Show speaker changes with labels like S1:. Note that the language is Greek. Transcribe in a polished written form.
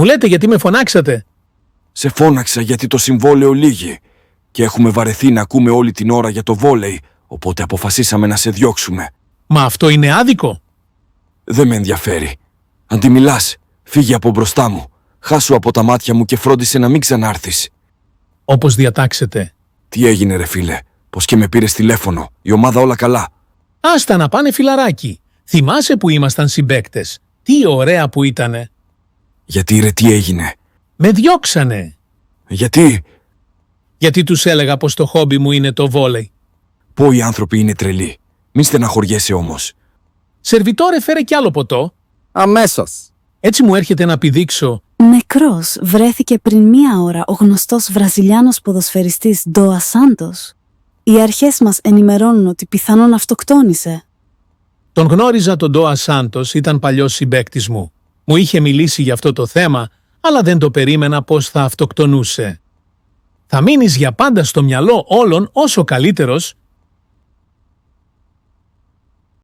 S1: Μου λέτε γιατί με φωνάξατε?
S2: Σε φώναξα γιατί το συμβόλαιο λύγει και έχουμε βαρεθεί να ακούμε όλη την ώρα για το βόλεϊ, οπότε αποφασίσαμε να σε διώξουμε.
S1: Μα αυτό είναι άδικο.
S2: Δεν με ενδιαφέρει. Αν τη μιλάς, φύγε από μπροστά μου. Χάσου από τα μάτια μου και φρόντισε να μην ξανάρθεις.
S1: Όπως διατάξετε.
S2: Τι έγινε ρε φίλε, πως και με πήρες τηλέφωνο, η ομάδα όλα καλά?
S1: Άστα να πάνε φιλαράκι. Θυμάσαι που ήμασταν συμπαίκτες? Τι ωραία που ήτανε.
S2: Γιατί ρε τι έγινε?
S1: Με διώξανε.
S2: Γιατί?
S1: Γιατί τους έλεγα πως το χόμπι μου είναι το βόλεϊ.
S2: Πω οι άνθρωποι είναι τρελοί. Μην στεναχωριέσαι όμως.
S1: Σερβιτόρε, φέρε κι άλλο ποτό.
S3: Αμέσως.
S1: Έτσι μου έρχεται να πηδήξω.
S4: Νεκρός βρέθηκε πριν 1 ώρα ο γνωστός Βραζιλιάνος ποδοσφαιριστής Ντόα Σάντος. Οι αρχές μας ενημερώνουν ότι πιθανόν αυτοκτόνησε.
S1: Τον γνώριζα τον Ντόα Σάντος, ήταν παλιός συμπαίκτης μου. Μου είχε μιλήσει για αυτό το θέμα, αλλά δεν το περίμενα πως θα αυτοκτονούσε. Θα μείνεις για πάντα στο μυαλό όλων ως ο καλύτερος